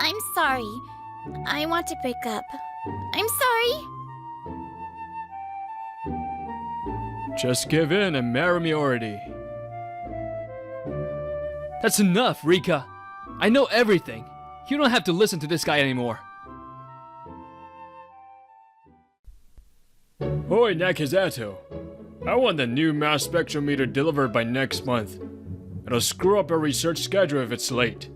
I'm sorry. I want to break up. I'm sorry. Just give in and marry me already. That's enough, Rika. I know everything. You don't have to listen to this guy anymore. Oi, Nakazato. I want the new mass spectrometer delivered by next month. It'll screw up our research schedule if it's late.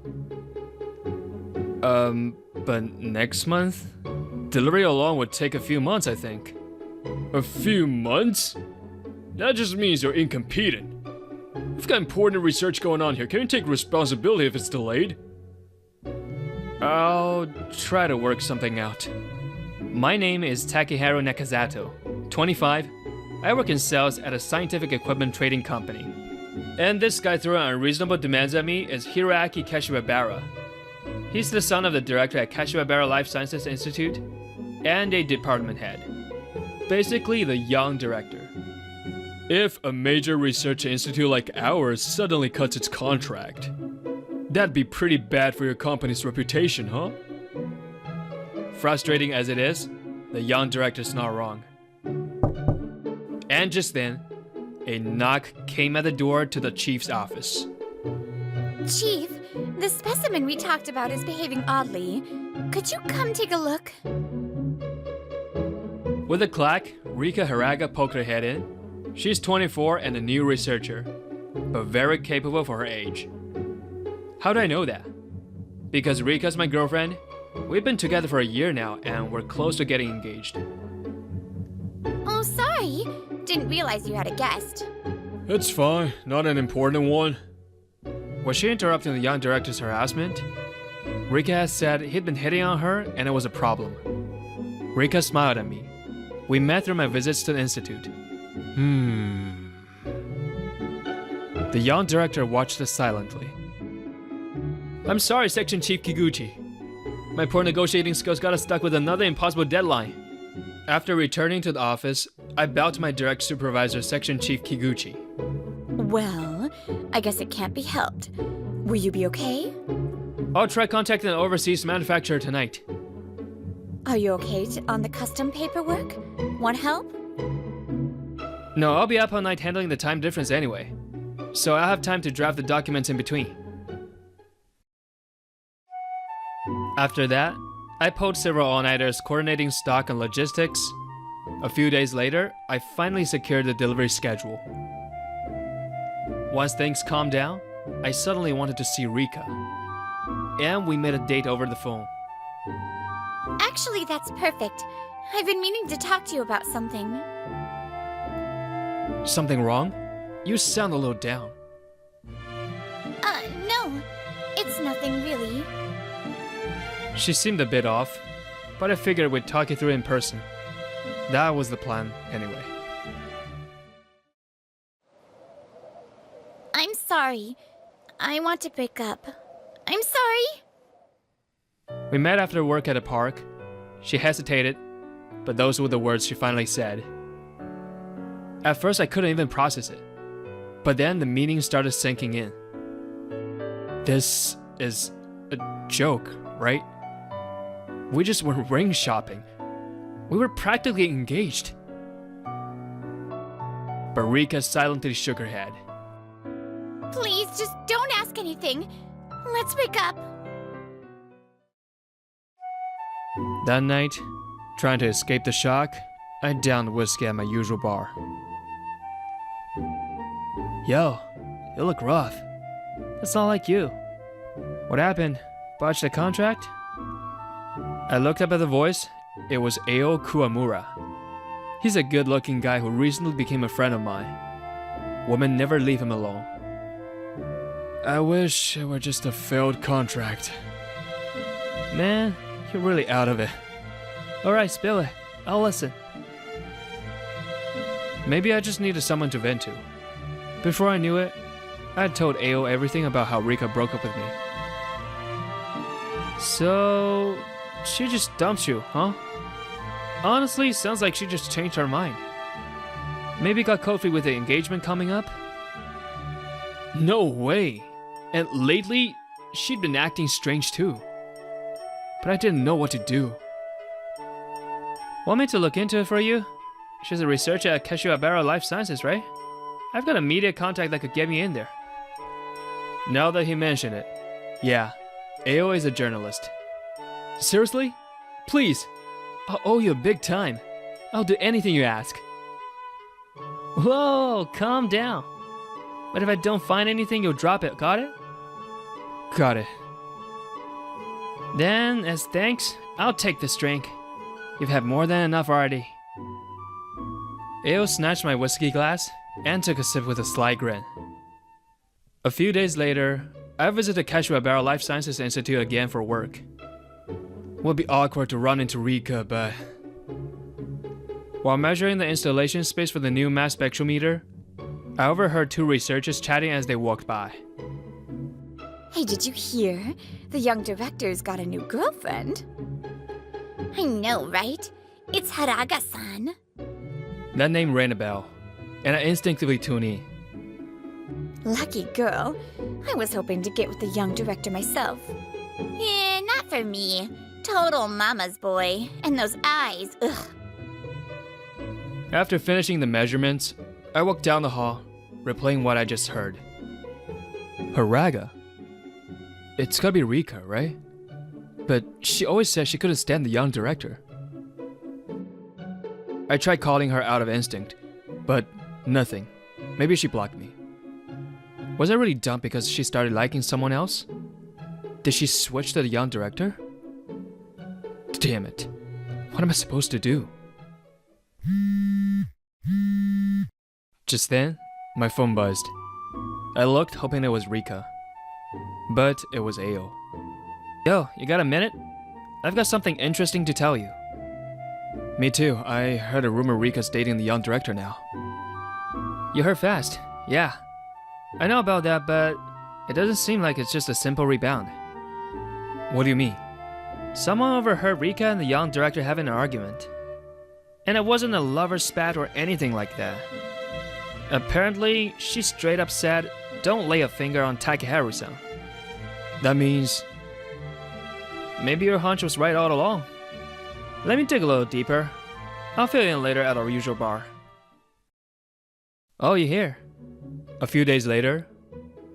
But next month? Delivery alone would take a few months, I think. A few months? That just means you're incompetent. We've got important research going on here. Can you take responsibility if it's delayed? I'll try to work something out. My name is Takeharu Nakazato, 25. I work in sales at a scientific equipment trading company. And this guy throwing unreasonable demands at me is Hiroaki Kashiwabara. He's the son of the director at Kashiwabara Life Sciences Institute and a department head. Basically, the young director. If a major research institute like ours suddenly cuts its contract, that'd be pretty bad for your company's reputation, huh? Frustrating as it is, the young director's not wrong. And just then, a knock came at the door to the chief's office. Chief, the specimen we talked about is behaving oddly. Could you come take a look? With a clack, Rika Haraga poked her head in. She's 24 and a new researcher, but very capable for her age. How do I know that? Because Rika's my girlfriend. We've been together for a year now and we're close to getting engaged. Oh, sorry. Didn't realize you had a guest. It's fine, not an important one. Was she interrupting the young director's harassment? Rika has said he'd been hitting on her and it was a problem. Rika smiled at me. We met through my visits to the institute. The young director watched us silently. I'm sorry, Section Chief Kiguchi. My poor negotiating skills got us stuck with another impossible deadline. After returning to the office, I bowed to my direct supervisor, Section Chief Kiguchi. Well, I guess it can't be helped. Will you be okay? I'll try contacting an overseas manufacturer tonight. Are you okay on the custom paperwork? Want help? No, I'll be up all night handling the time difference anyway. So I'll have time to draft the documents in between. After that, I pulled several all-nighters coordinating stock and logistics. A few days later, I finally secured the delivery schedule. Once things calmed down, I suddenly wanted to see Rika. And we made a date over the phone. Actually, that's perfect. I've been meaning to talk to you about something. Something wrong? You sound a little down. No. It's nothing really. She seemed a bit off, but I figured we'd talk it through in person. That was the plan, anyway. I'm sorry. I want to break up. I'm sorry. We met after work at a park. She hesitated, but those were the words she finally said. At first, I couldn't even process it. But then the meaning started sinking in. This is a joke, right? We just went ring shopping. We were practically engaged. But Rika silently shook her head. Please, just don't ask anything. Let's break up. That night, trying to escape the shock, I downed whiskey at my usual bar. Yo, you look rough. That's not like you. What happened? Botched the contract? I looked up at the voice. It was Ao Kuamura. He's a good-looking guy who recently became a friend of mine. Women never leave him alone. I wish it were just a failed contract. Man, you're really out of it. Alright, spill it. I'll listen. Maybe I just needed someone to vent to. Before I knew it, I had told Ao everything about how Rika broke up with me. So, she just dumps you, huh? Honestly, sounds like she just changed her mind. Maybe got cold feet with the engagement coming up? No way! And lately, she'd been acting strange too. but I didn't know what to do. Want me to look into it for you? She's a researcher at Kashiwabara Life Sciences, right? I've got a media contact that could get me in there. Now that he mentioned it, yeah, Ao is a journalist. Seriously? Please, I'll owe you big time. I'll do anything you ask. Whoa, calm down. But if I don't find anything, you'll drop it, got it? Got it. Then, as thanks, I'll take this drink. You've had more than enough already. Ao snatched my whiskey glass and took a sip with a sly grin. A few days later, I visited Kashiwabara Life Sciences Institute again for work. Would be awkward to run into Rika, but... While measuring the installation space for the new mass spectrometer, I overheard two researchers chatting as they walked by. Hey, did you hear? The young director's got a new girlfriend. I know, right? It's Haraga-san. That name rang a bell, and I instinctively tuned in. Lucky girl. I was hoping to get with the young director myself. Yeah, not for me. Total mama's boy. And those eyes, ugh. After finishing the measurements, I walked down the hall, replaying what I just heard. Haraga? It's gotta be Rika, right? But she always said she couldn't stand the young director. I tried calling her out of instinct, but nothing. Maybe she blocked me. Was I really dumb because she started liking someone else? Did she switch to the young director? Damn it. What am I supposed to do? Just then, my phone buzzed. I looked, hoping it was Rika. But it was Ao. Yo, you got a minute? I've got something interesting to tell you. Me too. I heard a rumor Rika's dating the young director now. You heard fast. Yeah. I know about that, but it doesn't seem like it's just a simple rebound. What do you mean? Someone overheard Rika and the young director having an argument. And it wasn't a lover's spat or anything like that. Apparently, she straight up said, "Don't lay a finger on Takeharu-san." That means... Maybe your hunch was right all along. Let me dig a little deeper. I'll fill you in later at our usual bar. Oh, you here? A few days later,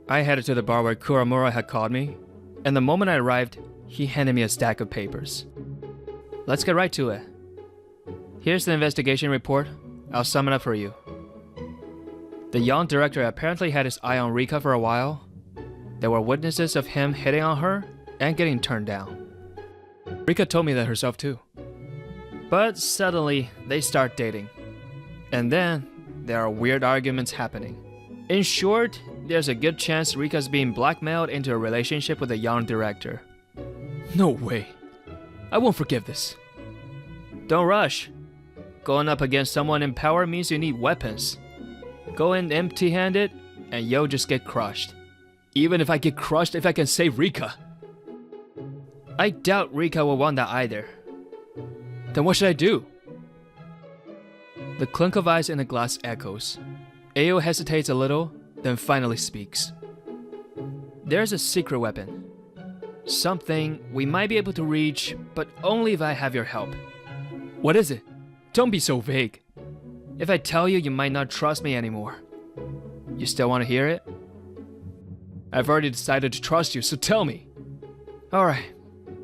I headed to the bar where Kuramura had called me, and the moment I arrived, he handed me a stack of papers. Let's get right to it. Here's the investigation report. I'll sum it up for you. The young director apparently had his eye on Rika for a while. There were witnesses of him hitting on her and getting turned down. Rika told me that herself too. But suddenly, they start dating. And then, there are weird arguments happening. In short, there's a good chance Rika's being blackmailed into a relationship with a young director. No way. I won't forgive this. Don't rush. Going up against someone in power means you need weapons. Go in empty-handed, and you'll just get crushed. Even if I get crushed, if I can save Rika. I doubt Rika will want that either. Then what should I do? The clink of ice in the glass echoes. Ao hesitates a little, then finally speaks. There's a secret weapon. Something we might be able to reach, but only if I have your help. What is it? Don't be so vague. If I tell you, you might not trust me anymore. You still want to hear it? I've already decided to trust you, so tell me. Alright,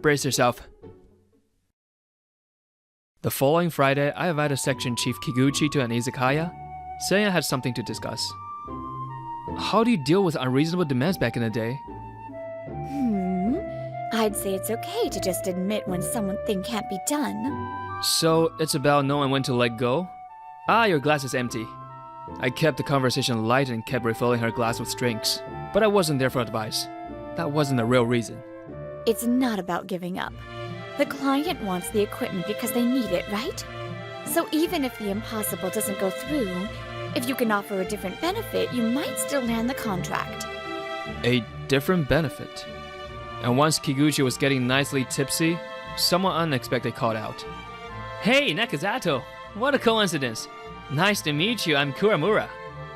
brace yourself. The following Friday, I invited Section Chief Kiguchi to an izakaya, saying I had something to discuss. How do you deal with unreasonable demands back in the day? I'd say it's okay to just admit when something can't be done. So, it's about knowing when to let go? Ah, your glass is empty. I kept the conversation light and kept refilling her glass with drinks, but I wasn't there for advice. That wasn't the real reason. It's not about giving up. The client wants the equipment because they need it, right? So even if the impossible doesn't go through, if you can offer a different benefit, you might still land the contract. A different benefit? And once Kiguchi was getting nicely tipsy, someone unexpected called out. Hey, Nakazato! What a coincidence! Nice to meet you, I'm Kuramura.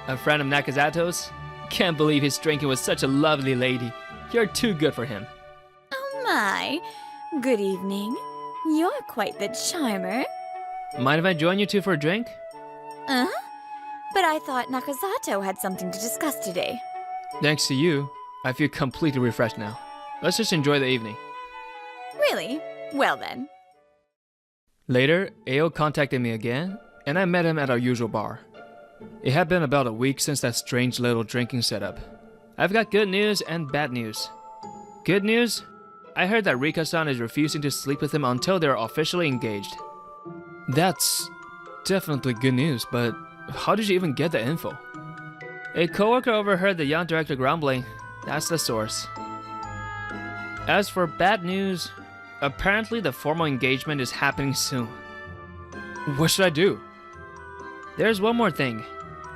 A friend of Nakazato's. Can't believe he's drinking with such a lovely lady. You're too good for him. Oh my! Good evening. You're quite the charmer. Mind if I join you two for a drink? But I thought Nakazato had something to discuss today. Thanks to you, I feel completely refreshed now. Let's just enjoy the evening. Really? Well then. Later, Ao contacted me again, and I met him at our usual bar. It had been about a week since that strange little drinking setup. I've got good news and bad news. Good news? I heard that Rika-san is refusing to sleep with him until they're officially engaged. That's definitely good news, but how did you even get the info? A coworker overheard the young director grumbling. That's the source. As for bad news, apparently the formal engagement is happening soon. What should I do? There's one more thing.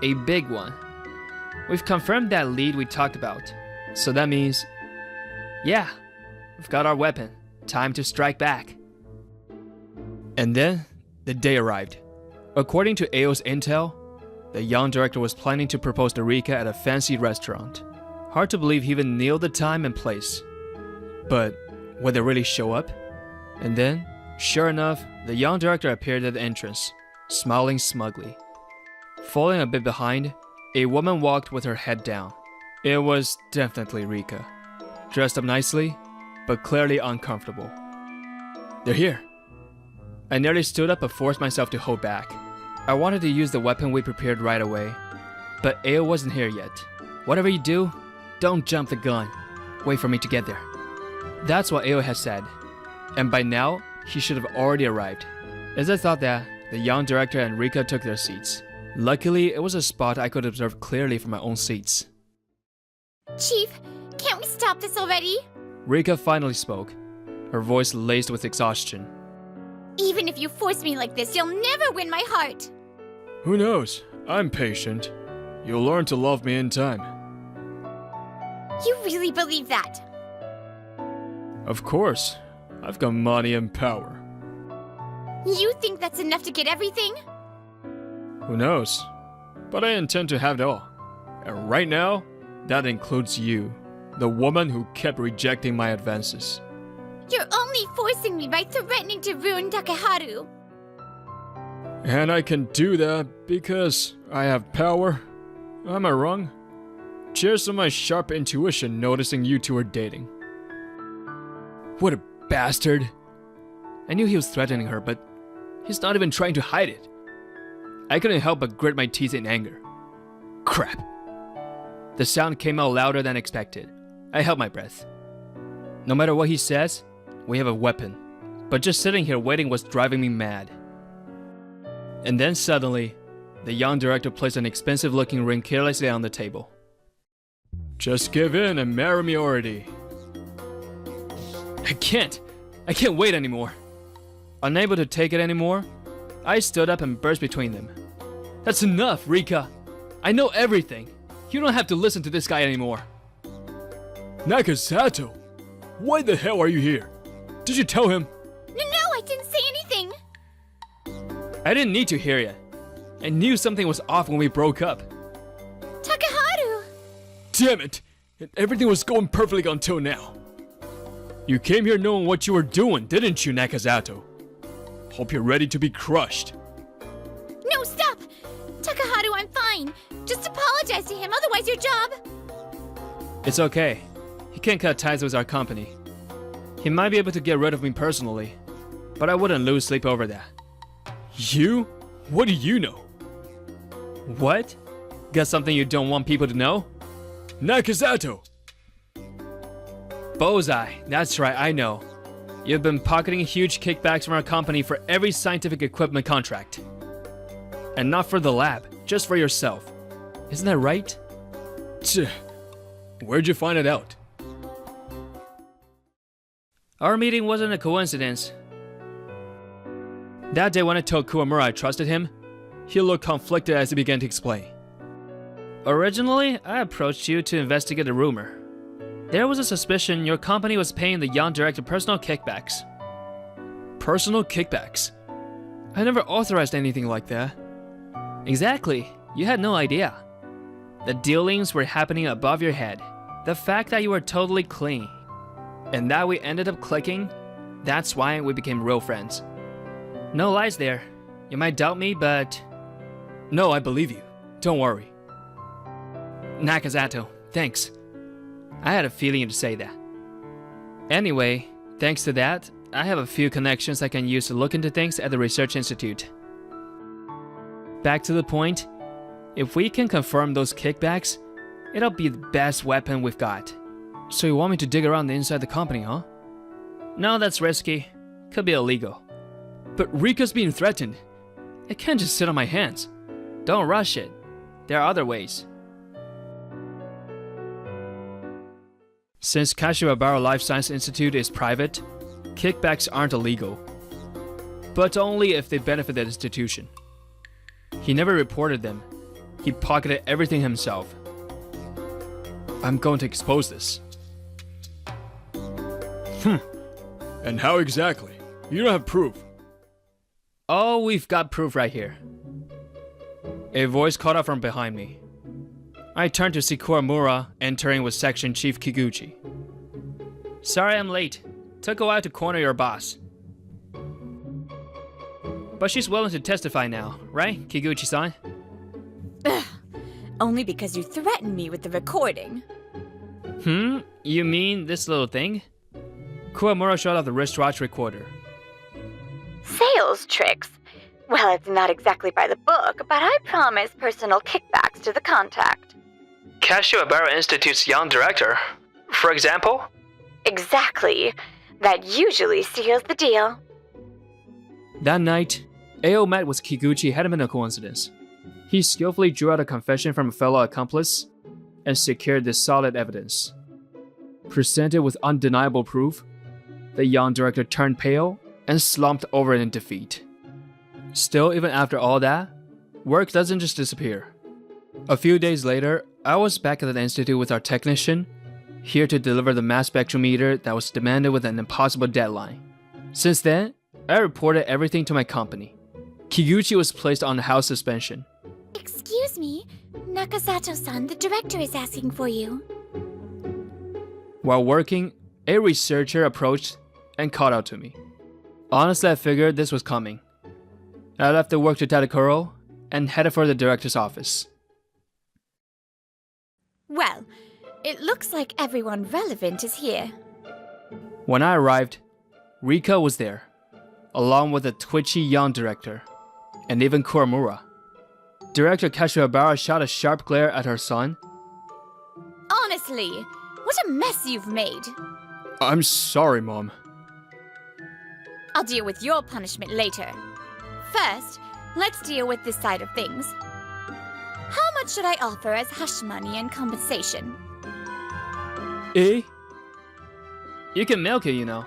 A big one. We've confirmed that lead we talked about. So that means... yeah, we've got our weapon. Time to strike back. And then, the day arrived. According to Ao's intel, the young director was planning to propose to Rika at a fancy restaurant. Hard to believe he even nailed the time and place. But would they really show up? And then, sure enough, the young director appeared at the entrance, smiling smugly. Falling a bit behind, a woman walked with her head down. It was definitely Rika. Dressed up nicely, but clearly uncomfortable. They're here. I nearly stood up but forced myself to hold back. I wanted to use the weapon we prepared right away, but Ao wasn't here yet. Whatever you do, don't jump the gun. Wait for me to get there. That's what Ao had said, and by now, he should have already arrived. As I thought that, the young director and Rika took their seats. Luckily, it was a spot I could observe clearly from my own seats. Chief, can't we stop this already? Rika finally spoke, her voice laced with exhaustion. Even if you force me like this, you'll never win my heart. Who knows? I'm patient. You'll learn to love me in time. You really believe that? Of course. I've got money and power. You think that's enough to get everything? Who knows? But I intend to have it all. And right now, that includes you, the woman who kept rejecting my advances. You're only forcing me by threatening to ruin Takeharu. And I can do that because I have power? Am I wrong? Cheers to my sharp intuition noticing you two are dating. What a bastard! I knew he was threatening her, but he's not even trying to hide it. I couldn't help but grit my teeth in anger. Crap! The sound came out louder than expected. I held my breath. No matter what he says, we have a weapon. But just sitting here waiting was driving me mad. And then suddenly, the young director placed an expensive-looking ring carelessly on the table. Just give in and marry me already. I can't wait anymore. Unable to take it anymore, I stood up and burst between them. That's enough, Rika. I know everything. You don't have to listen to this guy anymore. Nakazato! Why the hell are you here? Did you tell him? No, I didn't say anything. I didn't need to hear it. I knew something was off when we broke up. Takeharu! Damn it! Everything was going perfectly until now. You came here knowing what you were doing, didn't you, Nakazato? Hope you're ready to be crushed. No, stop! Takeharu, I'm fine. Just apologize to him, otherwise your job... It's okay. He can't cut ties with our company. He might be able to get rid of me personally, but I wouldn't lose sleep over that. You? What do you know? What? Got something you don't want people to know? Nakazato! Bullseye, that's right, I know. You've been pocketing huge kickbacks from our company for every scientific equipment contract. And not for the lab, just for yourself. Isn't that right? Tch, where'd you find it out? Our meeting wasn't a coincidence. That day when I told Kuwamura I trusted him, he looked conflicted as he began to explain. Originally, I approached you to investigate a rumor. There was a suspicion your company was paying the young director personal kickbacks. Personal kickbacks? I never authorized anything like that. Exactly, you had no idea. The dealings were happening above your head. The fact that you were totally clean, and that we ended up clicking, That's why we became real friends. No lies there. You might doubt me, but... No, I believe you. Don't worry. Nakazato, thanks. I had a feeling you'd say that. Anyway, thanks to that, I have a few connections I can use to look into things at the research institute. Back to the point, if we can confirm those kickbacks, it'll be the best weapon we've got. So you want me to dig around the inside the company, huh? No, that's risky. Could be illegal. But Rika's being threatened. I can't just sit on my hands. Don't rush it. There are other ways. Since Kashiwabara Life Science Institute is private, kickbacks aren't illegal. But only if they benefit the institution. He never reported them. He pocketed everything himself. I'm going to expose this. And how exactly? You don't have proof. Oh, we've got proof right here. A voice called out from behind me. I turned to see Kuramura entering with Section Chief Kiguchi. Sorry I'm late. Took a while to corner your boss. But she's willing to testify now, right, Kiguchi-san? Only because you threatened me with the recording. You mean this little thing? Kuramura showed off the wristwatch recorder. Sales tricks? Well, it's not exactly by the book, but I promise personal kickbacks to the contact. Kashiwabara Institute's young director, for example? Exactly. That usually seals the deal. That night, Ao met with Kiguchi hadn't been a coincidence. He skillfully drew out a confession from a fellow accomplice and secured this solid evidence. Presented with undeniable proof, the young director turned pale and slumped over in defeat. Still, even after all that, work doesn't just disappear. A few days later, I was back at the institute with our technician, here to deliver the mass spectrometer that was demanded with an impossible deadline. Since then, I reported everything to my company. Kiguchi was placed on house suspension. Excuse me, Nakazato-san, the director is asking for you. While working, a researcher approached and called out to me. Honestly, I figured this was coming. I left the work to Tadakuro and headed for the director's office. Well, it looks like everyone relevant is here. When I arrived, Rika was there, along with a twitchy young director, and even Kuramura. Director Kashiwabara shot a sharp glare at her son. Honestly, what a mess you've made. I'm sorry, Mom. I'll deal with your punishment later. First, let's deal with this side of things. How much should I offer as hush money and compensation? Eh? You can milk it, you know.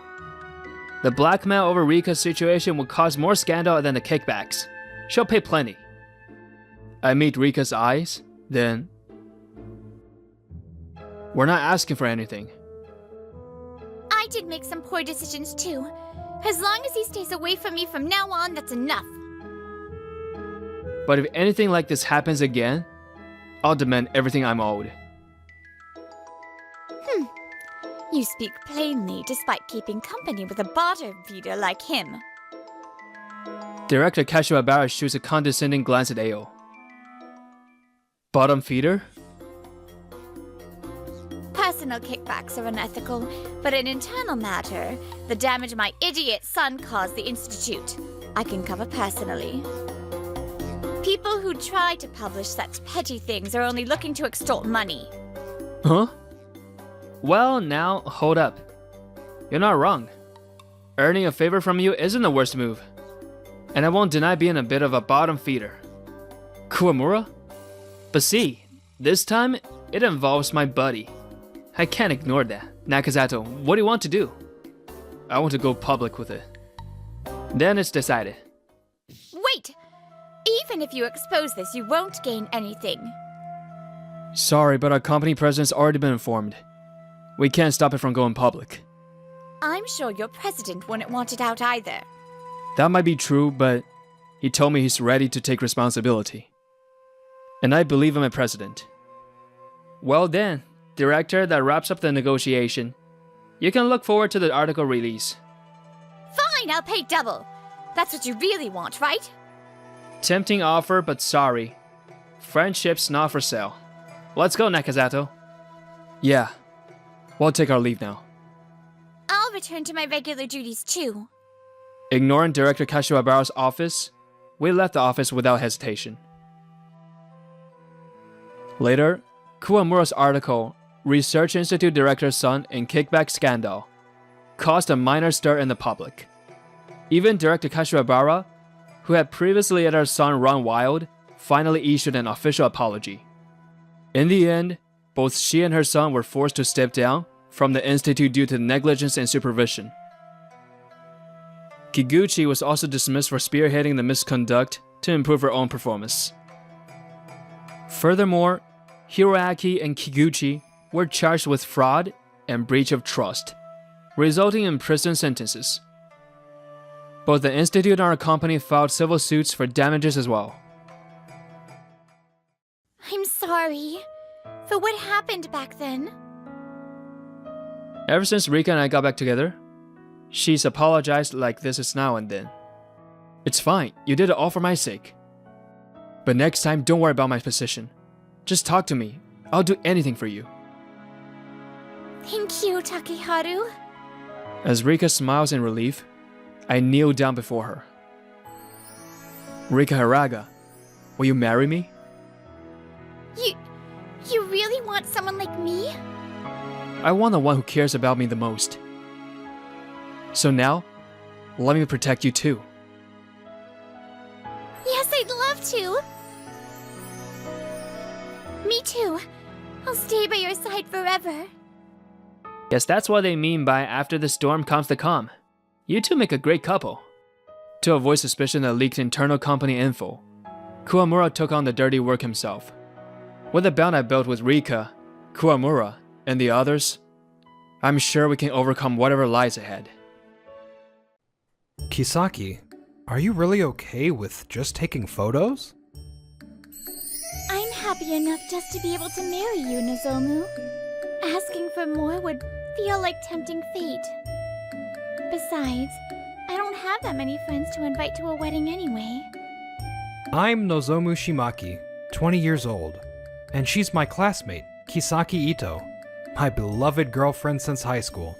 The blackmail over Rika's situation will cause more scandal than the kickbacks. She'll pay plenty. I meet Rika's eyes, then... We're not asking for anything. I did make some poor decisions too. As long as he stays away from me from now on, that's enough. But if anything like this happens again, I'll demand everything I'm owed. You speak plainly despite keeping company with a bottom feeder like him. Director Kashiwabara shoots a condescending glance at Ao. Bottom feeder? Personal kickbacks are unethical, but an internal matter, the damage my idiot son caused the institute, I can cover personally. People who try to publish such petty things are only looking to extort money. Huh? Well, now, hold up. You're not wrong. Earning a favor from you isn't the worst move. And I won't deny being a bit of a bottom feeder. Kuramura? But see, this time, it involves my buddy. I can't ignore that. Nakazato, what do you want to do? I want to go public with it. Then it's decided. Wait! Even if you expose this, you won't gain anything. Sorry, but our company president's already been informed. We can't stop it from going public. I'm sure your president wouldn't want it out either. That might be true, but he told me he's ready to take responsibility. And I believe in my president. Well then, director, that wraps up the negotiation. You can look forward to the article release. Fine, I'll pay double. That's what you really want, right? Tempting offer, but sorry. Friendship's not for sale. Let's go, Nakazato. Yeah. We'll take our leave now. I'll return to my regular duties too. Ignoring Director Kashiwabara's office, we left the office without hesitation. Later, Kuwamura's article, Research Institute Director's Son in Kickback Scandal, caused a minor stir in the public. Even Director Kashiwabara, who had previously let her son run wild, finally issued an official apology. In the end, both she and her son were forced to step down from the institute due to negligence and supervision. Kiguchi was also dismissed for spearheading the misconduct to improve her own performance. Furthermore, Hiroaki and Kiguchi were charged with fraud and breach of trust, resulting in prison sentences. Both the institute and our company filed civil suits for damages as well. I'm sorry for what happened back then. Ever since Rika and I got back together, she's apologized like this is now and then. It's fine, you did it all for my sake. But next time, don't worry about my position. Just talk to me. I'll do anything for you. Thank you, Takeharu. As Rika smiles in relief, I kneel down before her. Rika Haraga, will you marry me? You really want someone like me? I want the one who cares about me the most. So now, let me protect you too. Yes, I'd love to. Me too. I'll stay by your side forever. Yes, that's what they mean by after the storm comes the calm. You two make a great couple. To avoid suspicion that leaked internal company info, Kuwamura took on the dirty work himself. With the bond I built with Rika, Kuwamura, and the others, I'm sure we can overcome whatever lies ahead. Kisaki, are you really okay with just taking photos? I'm happy enough just to be able to marry you, Nozomu. Asking for more would feel like tempting fate. Besides, I don't have that many friends to invite to a wedding anyway. I'm Nozomu Shimaki, 20 years old, and she's my classmate, Kisaki Ito, my beloved girlfriend since high school.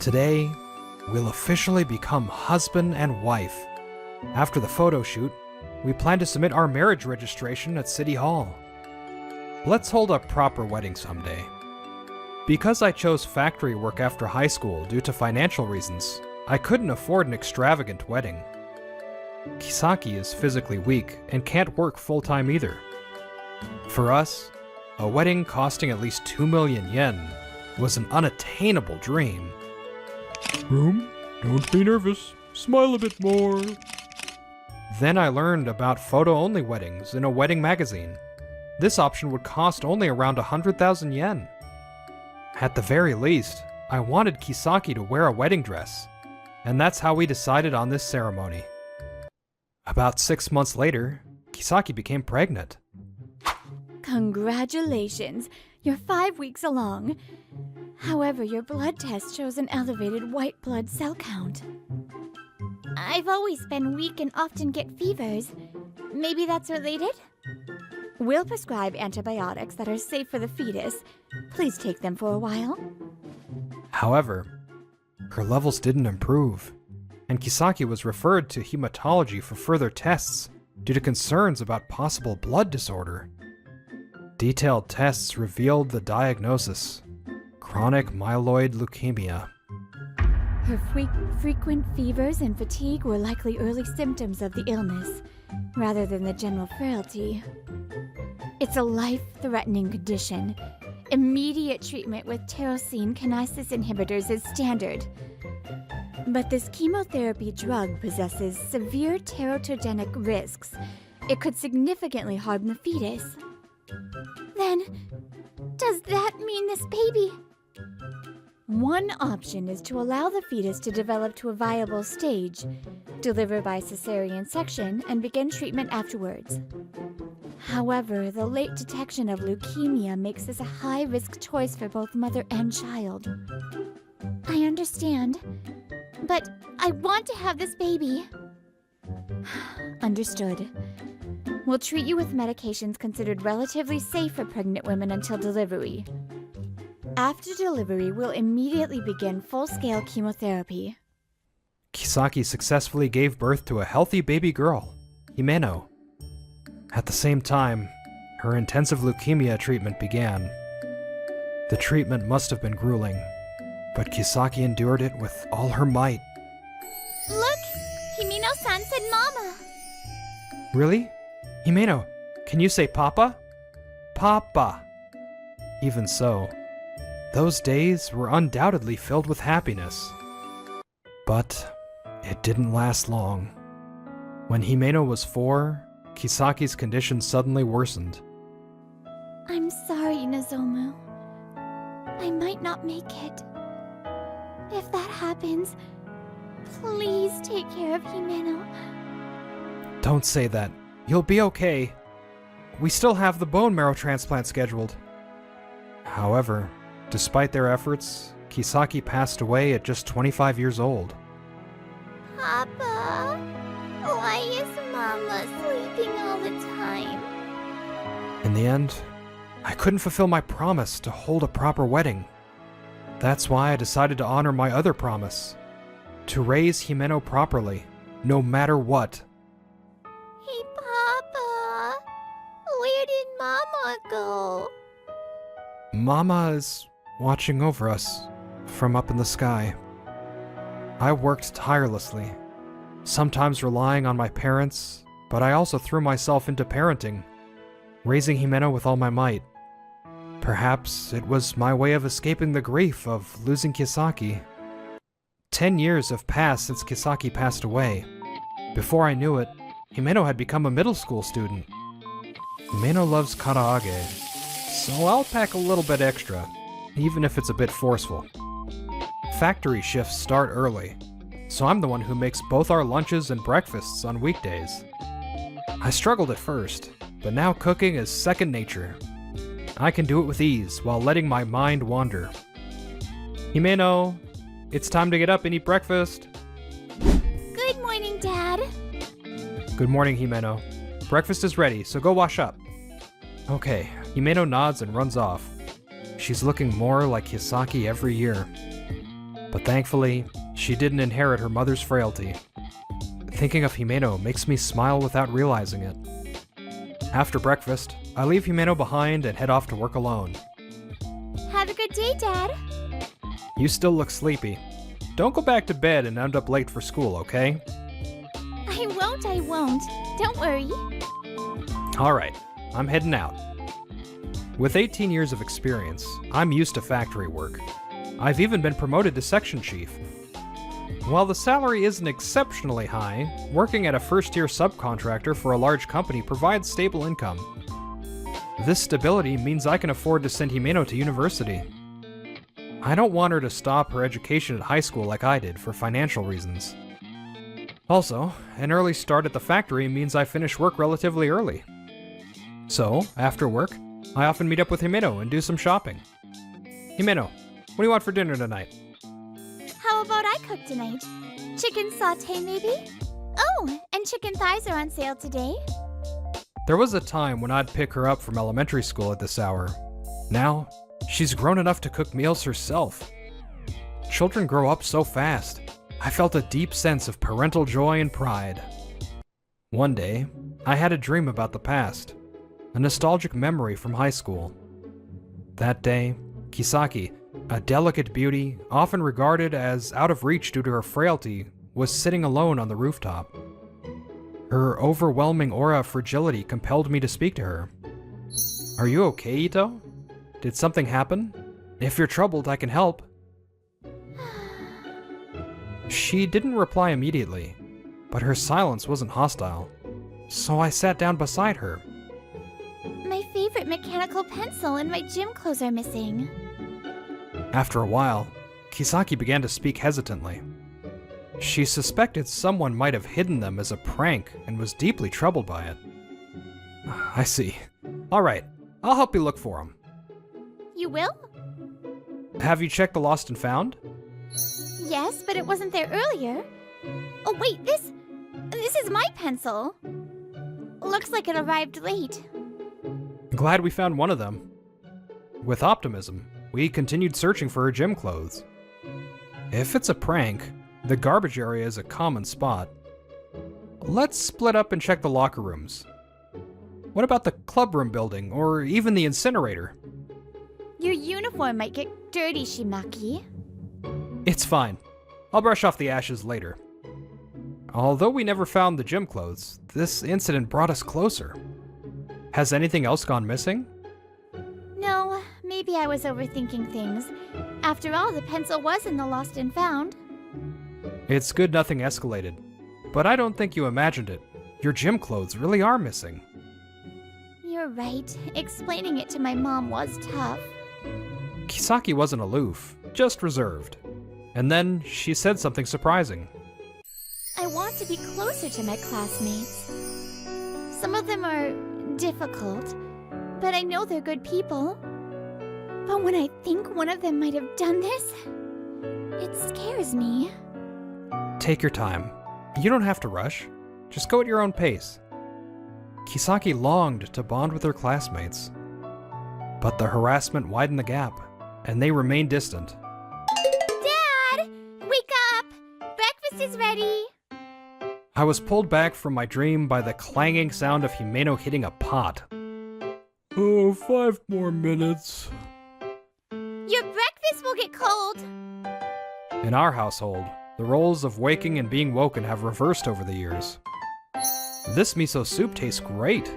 Today, we'll officially become husband and wife. After the photo shoot, we plan to submit our marriage registration at City Hall. Let's hold a proper wedding someday. Because I chose factory work after high school due to financial reasons, I couldn't afford an extravagant wedding. Kisaki is physically weak and can't work full-time either. For us, a wedding costing at least 2 million yen was an unattainable dream. Room, don't be nervous. Smile a bit more. Then I learned about photo-only weddings in a wedding magazine. This option would cost only around 100,000 yen. At the very least, I wanted Kisaki to wear a wedding dress, and that's how we decided on this ceremony. About 6 months later, Kisaki became pregnant. Congratulations, you're 5 weeks along. However, your blood test shows an elevated white blood cell count. I've always been weak and often get fevers. Maybe that's related? We'll prescribe antibiotics that are safe for the fetus. Please take them for a while. However, her levels didn't improve, and Kisaki was referred to hematology for further tests due to concerns about possible blood disorder. Detailed tests revealed the diagnosis: chronic myeloid leukemia. Her frequent fevers and fatigue were likely early symptoms of the illness, rather than the general frailty. It's a life-threatening condition. Immediate treatment with tyrosine kinase inhibitors is standard. But this chemotherapy drug possesses severe teratogenic risks. It could significantly harm the fetus. Then, does that mean this baby? One option is to allow the fetus to develop to a viable stage, deliver by cesarean section, and begin treatment afterwards. However, the late detection of leukemia makes this a high-risk choice for both mother and child. I understand, But I want to have this baby. Understood. We'll treat you with medications considered relatively safe for pregnant women until delivery. After delivery, we'll immediately begin full-scale chemotherapy. Kisaki successfully gave birth to a healthy baby girl, Himeno. At the same time, her intensive leukemia treatment began. The treatment must have been grueling, but Kisaki endured it with all her might. Look! Himeno-san said mama! Really? Himeno, can you say papa? Papa! Even so, those days were undoubtedly filled with happiness. But it didn't last long. When Himeno was 4, Kisaki's condition suddenly worsened. I'm sorry, Nozomu. I might not make it. If that happens, please take care of Himeno. Don't say that. You'll be okay. We still have the bone marrow transplant scheduled. However, despite their efforts, Kisaki passed away at just 25 years old. Papa, why is Mama sleeping all the time? In the end, I couldn't fulfill my promise to hold a proper wedding. That's why I decided to honor my other promise, to raise Himeno properly, no matter what. Hey, Papa, where did Mama go? Mama is watching over us from up in the sky. I worked tirelessly, sometimes relying on my parents, but I also threw myself into parenting, raising Himeno with all my might. Perhaps it was my way of escaping the grief of losing Kisaki. 10 years have passed since Kisaki passed away. Before I knew it, Himeno had become a middle school student. Himeno loves karaage, so I'll pack a little bit extra, even if it's a bit forceful. Factory shifts start early, so I'm the one who makes both our lunches and breakfasts on weekdays. I struggled at first, but now cooking is second nature. I can do it with ease while letting my mind wander. Himeno, it's time to get up and eat breakfast. Good morning, Dad. Good morning, Himeno. Breakfast is ready, so go wash up. Okay, Himeno nods and runs off. She's looking more like Kisaki every year. But thankfully, she didn't inherit her mother's frailty. Thinking of Himeno makes me smile without realizing it. After breakfast, I leave Himeno behind and head off to work alone. Have a good day, Dad. You still look sleepy. Don't go back to bed and end up late for school, okay? I won't. Don't worry. Alright, I'm heading out. With 18 years of experience, I'm used to factory work. I've even been promoted to section chief. While the salary isn't exceptionally high, working at a first-tier subcontractor for a large company provides stable income. This stability means I can afford to send Himeno to university. I don't want her to stop her education at high school like I did for financial reasons. Also, an early start at the factory means I finish work relatively early. So, after work, I often meet up with Himeno and do some shopping. Himeno, what do you want for dinner tonight? How about I cook tonight? Chicken sauté, maybe? Oh, and chicken thighs are on sale today. There was a time when I'd pick her up from elementary school at this hour. Now, she's grown enough to cook meals herself. Children grow up so fast. I felt a deep sense of parental joy and pride. One day, I had a dream about the past, a nostalgic memory from high school. That day, Kisaki, a delicate beauty, often regarded as out of reach due to her frailty, was sitting alone on the rooftop. Her overwhelming aura of fragility compelled me to speak to her. Are you okay, Ito? Did something happen? If you're troubled, I can help. She didn't reply immediately, but her silence wasn't hostile, so I sat down beside her. My favorite mechanical pencil and my gym clothes are missing. After a while, Kisaki began to speak hesitantly. She suspected someone might have hidden them as a prank and was deeply troubled by it. I see. All right, I'll help you look for them. You will? Have you checked the lost and found? Yes, but it wasn't there earlier. Oh wait, this is my pencil. Looks like it arrived late. Glad we found one of them. With optimism, we continued searching for her gym clothes. If it's a prank, the garbage area is a common spot. Let's split up and check the locker rooms. What about the clubroom building, or even the incinerator? Your uniform might get dirty, Shimaki. It's fine. I'll brush off the ashes later. Although we never found the gym clothes, this incident brought us closer. Has anything else gone missing? No, maybe I was overthinking things. After all, the pencil was in the lost and found. It's good nothing escalated, but I don't think you imagined it. Your gym clothes really are missing. You're right. Explaining it to my mom was tough. Kisaki wasn't aloof, just reserved. And then she said something surprising. I want to be closer to my classmates. Some of them are difficult, but I know they're good people. But when I think one of them might have done this, it scares me. Take your time. You don't have to rush. Just go at your own pace. Kisaki longed to bond with her classmates. But the harassment widened the gap, and they remained distant. Dad! Wake up! Breakfast is ready! I was pulled back from my dream by the clanging sound of Himeno hitting a pot. Oh, 5 more minutes. Your breakfast will get cold! In our household, the roles of waking and being woken have reversed over the years. This miso soup tastes great.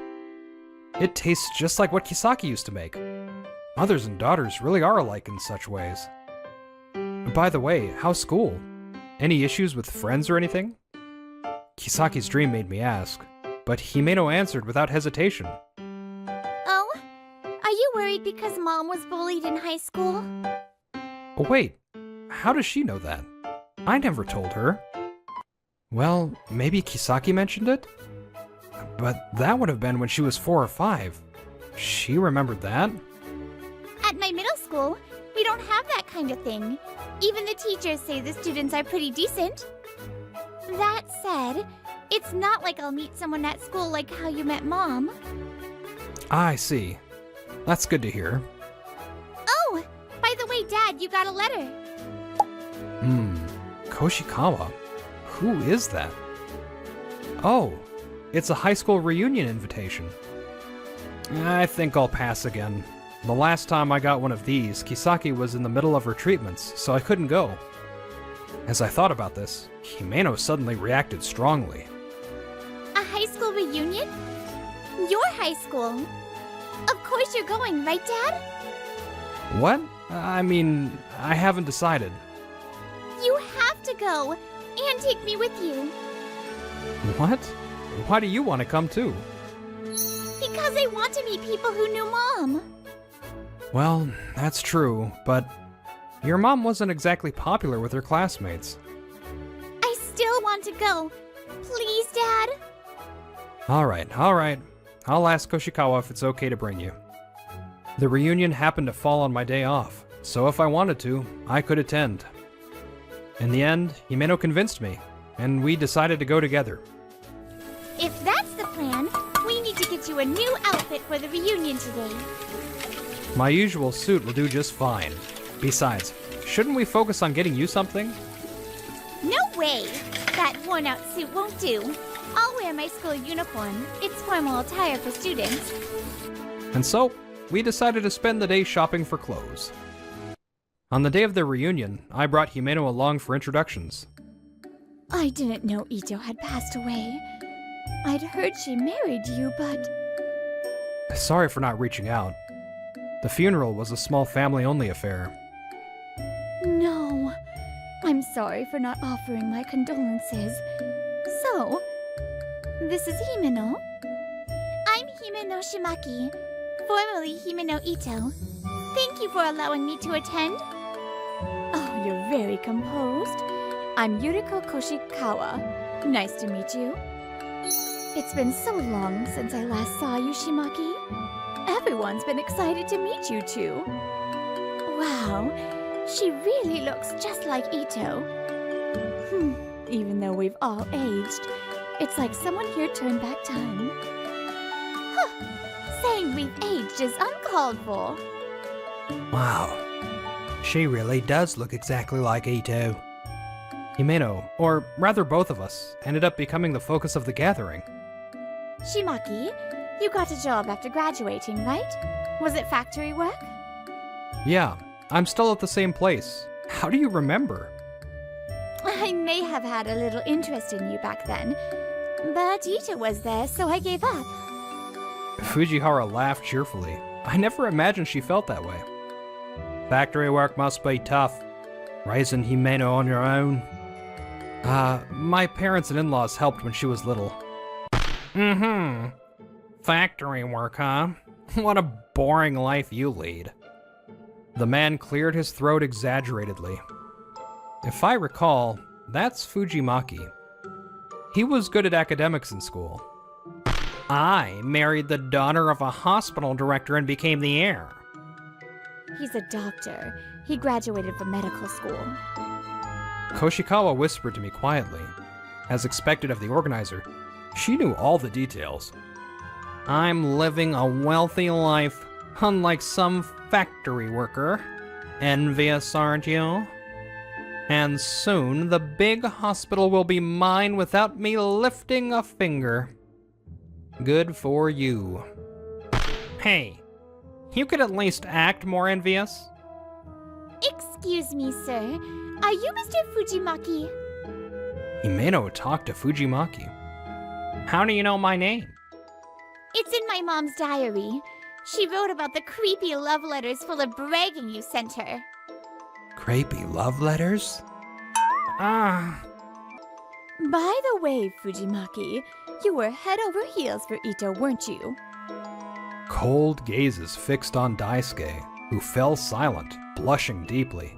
It tastes just like what Kisaki used to make. Mothers and daughters really are alike in such ways. By the way, how's school? Any issues with friends or anything? Kisaki's dream made me ask, but Himeno answered without hesitation. Oh? Are you worried because Mom was bullied in high school? Oh wait, how does she know that? I never told her. Well, maybe Kisaki mentioned it? But that would have been when she was 4 or 5. She remembered that? At my middle school, we don't have that kind of thing. Even the teachers say the students are pretty decent. That said, it's not like I'll meet someone at school like how you met Mom. I see. That's good to hear. Oh, by the way, Dad, you got a letter. Koshikawa. Who is that? Oh, it's a high school reunion invitation. I think I'll pass again. The last time I got one of these, Kisaki was in the middle of her treatments, so I couldn't go. As I thought about this, Himeno suddenly reacted strongly. A high school reunion? Your high school. Of course you're going, right, Dad? What? I mean, I haven't decided. You have to go, and take me with you. What? Why do you want to come too? Because I want to meet people who knew Mom. Well, that's true, but your mom wasn't exactly popular with her classmates. I still want to go. Please, Dad? Alright. I'll ask Koshikawa if it's okay to bring you. The reunion happened to fall on my day off, so if I wanted to, I could attend. In the end, Himeno convinced me, and we decided to go together. If that's the plan, we need to get you a new outfit for the reunion today. My usual suit will do just fine. Besides, shouldn't we focus on getting you something? No way! That worn-out suit won't do. I'll wear my school uniform. It's formal attire for students. And so, we decided to spend the day shopping for clothes. On the day of the reunion, I brought Himeno along for introductions. I didn't know Ito had passed away. I'd heard she married you, but... Sorry for not reaching out. The funeral was a small family-only affair. No. I'm sorry for not offering my condolences. So, this is Himeno. I'm Himeno Shimaki, formerly Himeno Ito. Thank you for allowing me to attend. Oh, you're very composed. I'm Yuriko Koshikawa. Nice to meet you. It's been so long since I last saw you, Shimaki. Everyone's been excited to meet you two. Wow, she really looks just like Ito. Even though we've all aged, it's like someone here turned back time. Saying we've aged is uncalled for. Wow. She really does look exactly like Ito. Himeno, or rather both of us, ended up becoming the focus of the gathering. Shimaki, you got a job after graduating, right? Was it factory work? Yeah, I'm still at the same place. How do you remember? I may have had a little interest in you back then, but Ito was there, so I gave up. Fujihara laughed cheerfully. I never imagined she felt that way. Factory work must be tough. Raising Himeno on your own. My parents and in-laws helped when she was little. Factory work, huh? What a boring life you lead. The man cleared his throat exaggeratedly. If I recall, that's Fujimaki. He was good at academics in school. I married the daughter of a hospital director and became the heir. He's a doctor. He graduated from medical school. Koshikawa whispered to me quietly. As expected of the organizer, she knew all the details. I'm living a wealthy life, unlike some factory worker. Envious, aren't you? And soon the big hospital will be mine without me lifting a finger. Good for you. Hey, you could at least act more envious. Excuse me, sir. Are you Mr. Fujimaki? Himeno talked to Fujimaki. How do you know my name? It's in my mom's diary. She wrote about the creepy love letters full of bragging you sent her. Creepy love letters? By the way, Fujimaki, you were head over heels for Ito, weren't you? Cold gazes fixed on Daisuke, who fell silent, blushing deeply.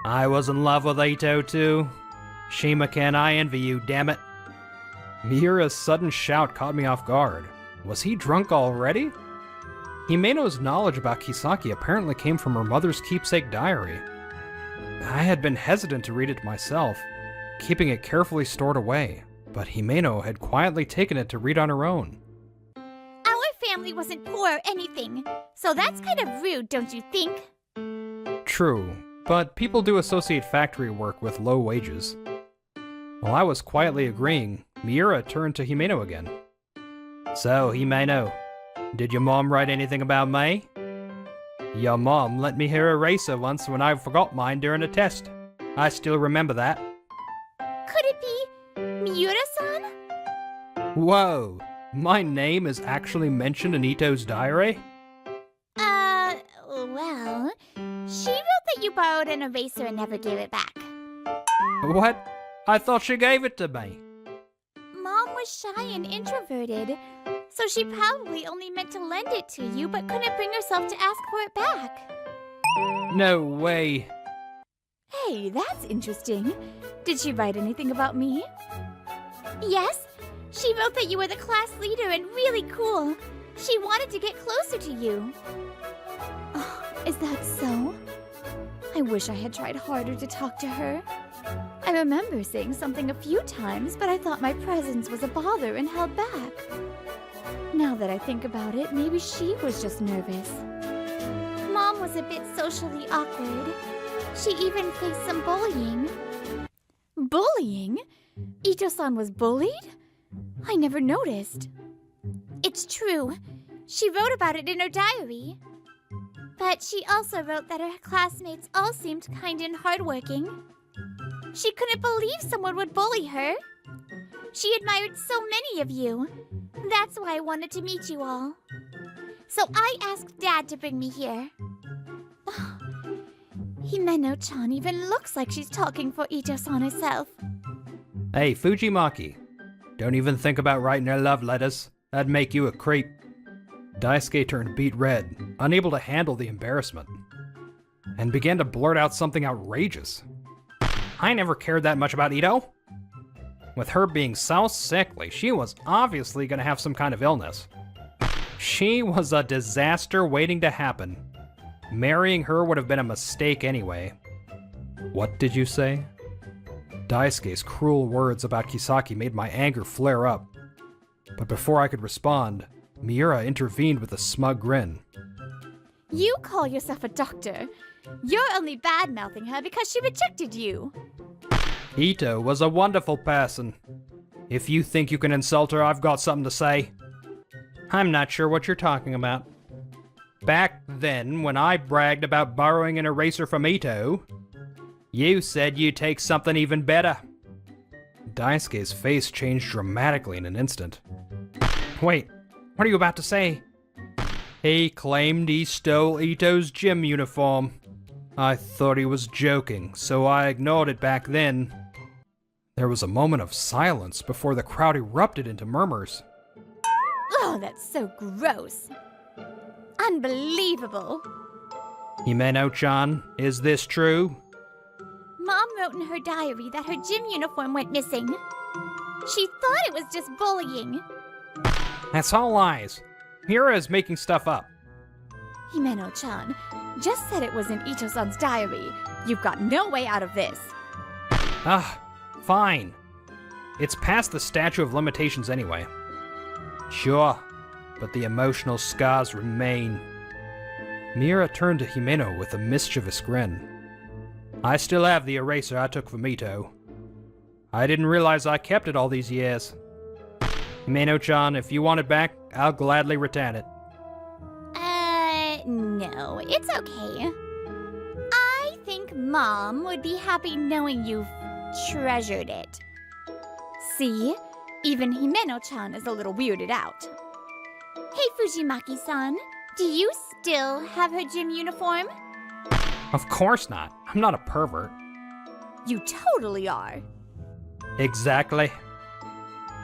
I was in love with Ito too. Shima-can, I envy you, damn it. Miura's sudden shout caught me off guard. Was he drunk already? Himeno's knowledge about Kisaki apparently came from her mother's keepsake diary. I had been hesitant to read it myself, keeping it carefully stored away, but Himeno had quietly taken it to read on her own. Our family wasn't poor or anything, so that's kind of rude, don't you think? True, but people do associate factory work with low wages. While I was quietly agreeing, Miura turned to Himeno again. So, Himeno, did your mom write anything about me? Your mom let me hear eraser once when I forgot mine during a test. I still remember that. Could it be Miura-san? Whoa, my name is actually mentioned in Ito's diary? Well, she wrote that you borrowed an eraser and never gave it back. What? I thought she gave it to me. Mom was shy and introverted, so she probably only meant to lend it to you but couldn't bring herself to ask for it back. No way. Hey, that's interesting. Did she write anything about me? Yes. She wrote that you were the class leader and really cool. She wanted to get closer to you. Oh, is that so? I wish I had tried harder to talk to her. I remember saying something a few times, but I thought my presence was a bother and held back. Now that I think about it, maybe she was just nervous. Mom was a bit socially awkward. She even faced some bullying. Bullying? Ito-san was bullied? I never noticed. It's true. She wrote about it in her diary. But she also wrote that her classmates all seemed kind and hardworking. She couldn't believe someone would bully her. She admired so many of you. That's why I wanted to meet you all. So I asked Dad to bring me here. Himeno-chan even looks like she's talking for Ito-san herself. Hey, Fujimaki. Don't even think about writing her love letters. That'd make you a creep. Daisuke turned beet red, unable to handle the embarrassment, and began to blurt out something outrageous. I never cared that much about Ito. With her being so sickly, she was obviously going to have some kind of illness. She was a disaster waiting to happen. Marrying her would have been a mistake anyway. What did you say? Daisuke's cruel words about Kisaki made my anger flare up. But before I could respond, Miura intervened with a smug grin. You call yourself a doctor. You're only bad-mouthing her because she rejected you. Ito was a wonderful person. If you think you can insult her, I've got something to say. I'm not sure what you're talking about. Back then, when I bragged about borrowing an eraser from Ito, you said you'd take something even better. Daisuke's face changed dramatically in an instant. Wait, what are you about to say? He claimed he stole Ito's gym uniform. I thought he was joking, so I ignored it back then. There was a moment of silence before the crowd erupted into murmurs. Oh, that's so gross. Unbelievable. Himeno-chan, is this true? Mom wrote in her diary that her gym uniform went missing. She thought it was just bullying. That's all lies. Miura is making stuff up. Himeno-chan just said it was in Ito-san's diary. You've got no way out of this. Fine. It's past the statute of limitations anyway. Sure, but the emotional scars remain. Miura turned to Himeno with a mischievous grin. I still have the eraser I took from Ito. I didn't realize I kept it all these years. Himeno-chan, if you want it back, I'll gladly return it. No, it's okay. I think Mom would be happy knowing you've treasured it. See? Even Himeno-chan is a little weirded out. Hey, Fujimaki-san, do you still have her gym uniform? Of course not. I'm not a pervert. You totally are. Exactly.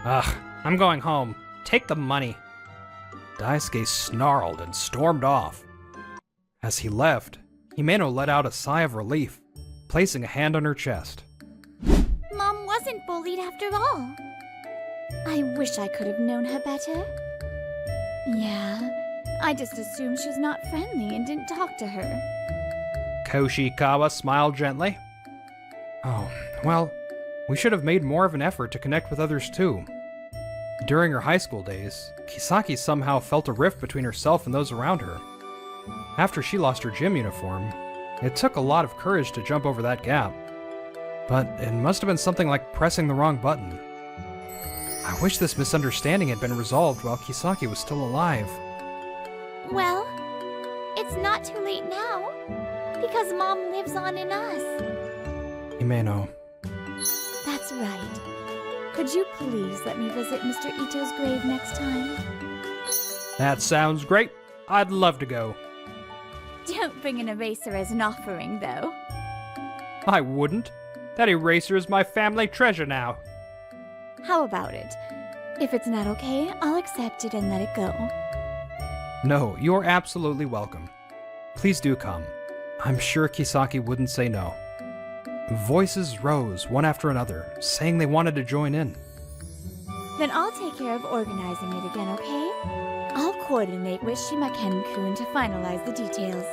I'm going home. Take the money. Daisuke snarled and stormed off. As he left, Himeno let out a sigh of relief, placing a hand on her chest. Mom wasn't bullied after all. I wish I could have known her better. Yeah, I just assumed she's not friendly and didn't talk to her. Koshikawa smiled gently. Oh, well, we should have made more of an effort to connect with others too. During her high school days, Kisaki somehow felt a rift between herself and those around her. After she lost her gym uniform, it took a lot of courage to jump over that gap. But it must have been something like pressing the wrong button. I wish this misunderstanding had been resolved while Kisaki was still alive. Well, it's not too late now, because Mom lives on in us. Himeno. That's right. Could you please let me visit Mr. Ito's grave next time? That sounds great. I'd love to go. Don't bring an eraser as an offering, though. I wouldn't. That eraser is my family treasure now. How about it? If it's not okay, I'll accept it and let it go. No, you're absolutely welcome. Please do come. I'm sure Kisaki wouldn't say no. Voices rose one after another, saying they wanted to join in. Then I'll take care of organizing it again, okay? I'll coordinate with Shimaken-kun to finalize the details.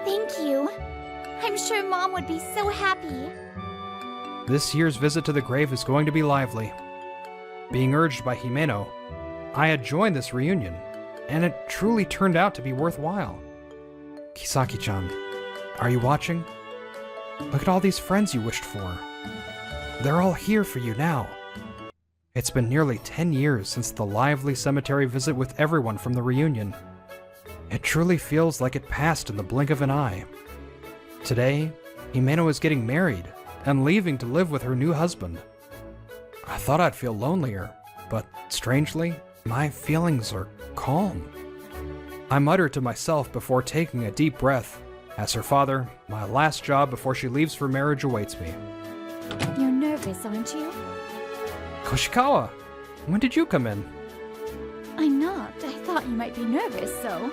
Thank you. I'm sure Mom would be so happy. This year's visit to the grave is going to be lively. Being urged by Himeno, I had joined this reunion, and it truly turned out to be worthwhile. Kisaki-chan, are you watching? Look at all these friends you wished for. They're all here for you now. It's been nearly 10 years since the lively cemetery visit with everyone from the reunion. It truly feels like it passed in the blink of an eye. Today, Himeno is getting married and leaving to live with her new husband. I thought I'd feel lonelier, but strangely, my feelings are calm. I muttered to myself before taking a deep breath. As her father, my last job before she leaves for marriage awaits me. You're nervous, aren't you? Koshikawa, when did you come in? I'm not. I thought you might be nervous, so...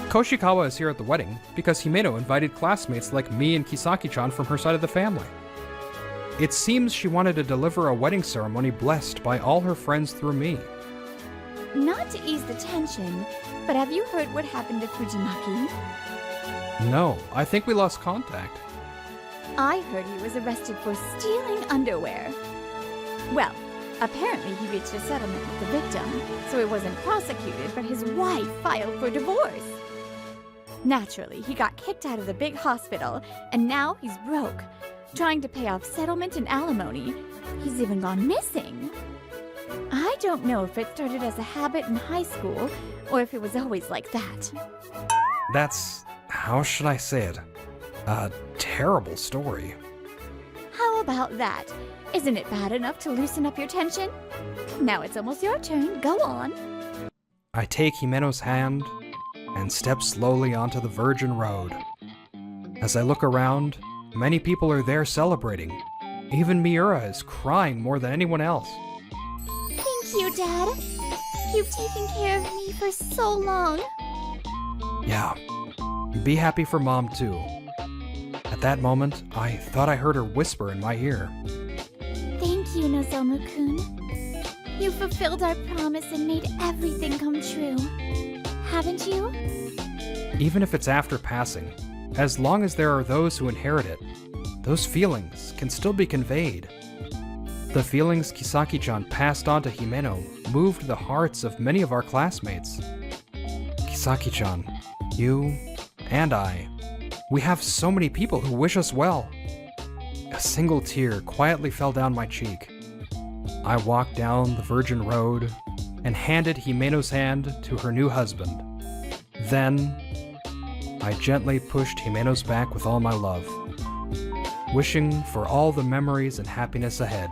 Koshikawa is here at the wedding because Himeno invited classmates like me and Kisaki-chan from her side of the family. It seems she wanted to deliver a wedding ceremony blessed by all her friends through me. Not to ease the tension, but have you heard what happened to Fujimaki? No, I think we lost contact. I heard he was arrested for stealing underwear. Well, apparently he reached a settlement with the victim, so he wasn't prosecuted, but his wife filed for divorce. Naturally, he got kicked out of the big hospital, and now he's broke, trying to pay off settlement and alimony. He's even gone missing. I don't know if it started as a habit in high school, or if it was always like that. That's, how should I say it? A terrible story. How about that? Isn't it bad enough to loosen up your tension? Now it's almost your turn. Go on. I take Himeno's hand and step slowly onto the virgin road. As I look around, many people are there celebrating. Even Miura is crying more than anyone else. Thank you, Dad. You've taken care of me for so long. Yeah, be happy for Mom too. At that moment, I thought I heard her whisper in my ear. Thank you, Nozomu-kun. You fulfilled our promise and made everything come true. Haven't you? Even if it's after passing, as long as there are those who inherit it, those feelings can still be conveyed. The feelings Kisaki-chan passed on to Himeno moved the hearts of many of our classmates. Kisaki-chan, you and I, we have so many people who wish us well. A single tear quietly fell down my cheek. I walked down the virgin road and handed Himeno's hand to her new husband. Then, I gently pushed Himeno's back with all my love, wishing for all the memories and happiness ahead.